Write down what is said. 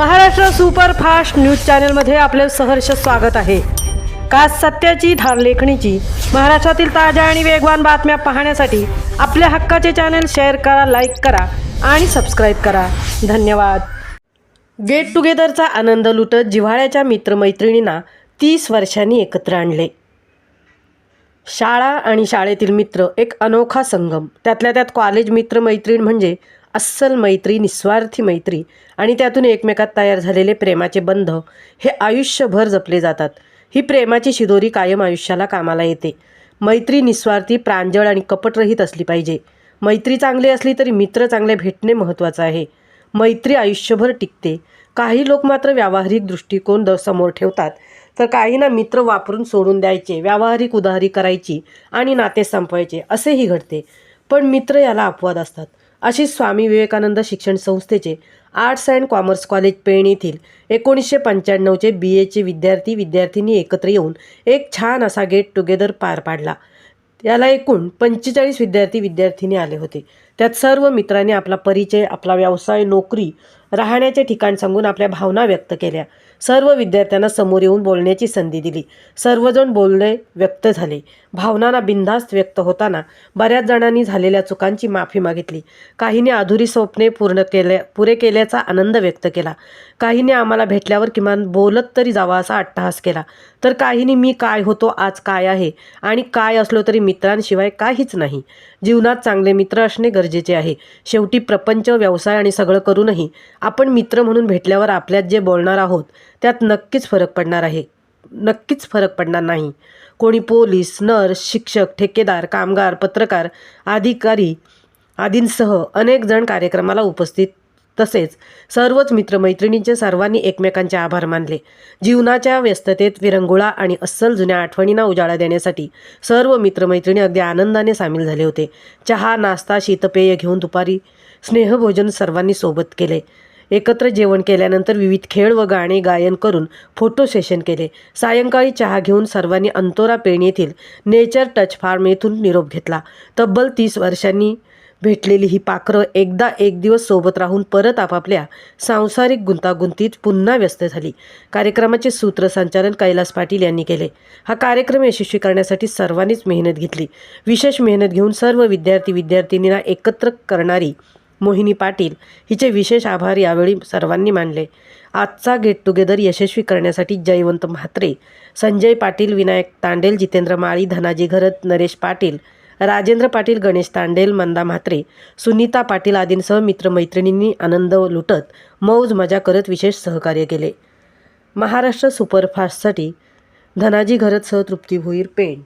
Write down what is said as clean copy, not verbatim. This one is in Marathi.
महाराष्ट्र सुपरफास्ट न्यूज चॅनलमध्ये आपले सहर्ष स्वागत आहे। का सत्याची धार लेखणीची महाराष्ट्रातील ताज्या आणि वेगवान बातम्या पाहण्यासाठी आपल्या हक्काचे चॅनल शेअर करा, लाईक करा आणि सबस्क्राईब करा। धन्यवाद। गेट टुगेदरचा आनंद लुटत जिव्हाळ्याच्या मित्रमैत्रिणींना 30 वर्षांनी एकत्र आणले। शाळा आणि शाळेतील मित्र एक अनोखा संगम। त्यातल्या त्यात कॉलेज मित्रमैत्रीण म्हणजे अस्सल मैत्री, निस्वार्थी मैत्री आणि त्यातून एकमेकात तयार झालेले प्रेमाचे बंध हे आयुष्यभर जपले जातात। ही प्रेमाची शिदोरी कायम आयुष्याला कामाला येते। मैत्री निस्वार्थी, प्रांजळ आणि कपटरहित असली पाहिजे। मैत्री चांगली असली तरी मित्र चांगले भेटणे महत्त्वाचं आहे। मैत्री आयुष्यभर टिकते। काही लोक मात्र व्यावहारिक दृष्टिकोन समोर ठेवतात, तर काहींना मित्र वापरून सोडून द्यायचे, व्यावहारिक उधारी करायची आणि नाते संपवायचे असेही घडते। पण मित्र याला अपवाद असतात। अशी स्वामी विवेकानंद शिक्षण संस्थेचे arts and commerce college Pen येथील 1995चे BAचे विद्यार्थी-विद्यार्थिनी एकत्र येऊन एक छान असा गेट टुगेदर पार पाडला। याला एकूण 45 विद्यार्थी-विद्यार्थिनी आले होते। त्यात सर्व मित्रांनी आपला परिचय, आपला व्यवसाय, नोकरी, राहण्याचे ठिकाण सांगून आपल्या भावना व्यक्त केल्या। सर्व विद्यार्थ्यांना समोर येऊन बोलण्याची संधी दिली। सर्वजण बोलणे व्यक्त झाले। भावनांना बिनधास्त व्यक्त होताना बऱ्याच जणांनी झालेल्या चुकांची माफी मागितली। काहींनी अधुरी स्वप्ने पुरे केल्याचा आनंद व्यक्त केला। काहींनी आम्हाला भेटल्यावर किमान बोलत तरी जावा असा अट्टहास केला, तर काहींनी मी काय होतो आज काय आहे आणि काय असलो तरी मित्रांशिवाय काहीच नाही। जीवनात चांगले मित्र असणे गरजेचे आहे। शेवटी प्रपंच, व्यवसाय आणि सगळं करूनही आपण मित्र म्हणून भेटल्यावर आपल्यात जे बोलणार आहोत त्यात नक्कीच फरक पडणार नाही। कोणी पोलीस, नर्स, शिक्षक, ठेकेदार, कामगार, पत्रकार, अधिकारी आदींसह अनेक जण कार्यक्रमाला उपस्थित। तसेच सर्वच मित्रमैत्रिणींचे सर्वांनी एकमेकांचे आभार मानले। जीवनाच्या व्यस्ततेत विरंगुळा आणि अस्सल जुन्या आठवणींना उजाळा देण्यासाठी सर्व मित्रमैत्रिणी अगदी आनंदाने सामील झाले होते। चहा, नाश्ता, शीतपेय घेऊन दुपारी स्नेहभोजन सर्वांनी सोबत केले। एकत्र जेवण केल्यानंतर विविध खेळ व गाणे गायन करून फोटो सेशन केले। सायंकाळी चहा घेऊन सर्वांनी अंतोरा पेण येथील नेचर टच फार्म येथून निरोप घेतला। तब्बल 30 वर्षांनी भेटलेली ही पाखरं एकदा एक दिवस सोबत राहून परत आपापल्या सांसारिक गुंतागुंतीत पुन्हा व्यस्त झाली। कार्यक्रमाचे सूत्रसंचालन कैलास पाटील यांनी केले। हा कार्यक्रम यशस्वी करण्यासाठी सर्वांनीच मेहनत घेतली। विशेष मेहनत घेऊन सर्व विद्यार्थी-विद्यार्थिनींना एकत्र करणारी मोहिनी पाटील हिचे विशेष आभार यावेळी सर्वांनी मानले। आजचा गेट टुगेदर यशस्वी करण्यासाठी जयवंत म्हात्रे, संजय पाटील, विनायक तांडेल, जितेंद्र माळी, धनाजी घरत, नरेश पाटील, राजेंद्र पाटील, गणेश तांडेल, मंदा म्हात्रे, सुनीता पाटील आदींसह मित्रमैत्रिणींनी आनंद लुटत मौज मजा करत विशेष सहकार्य केले। महाराष्ट्र सुपरफास्टसाठी धनाजी घरतसह तृप्ती भोईर, पेण।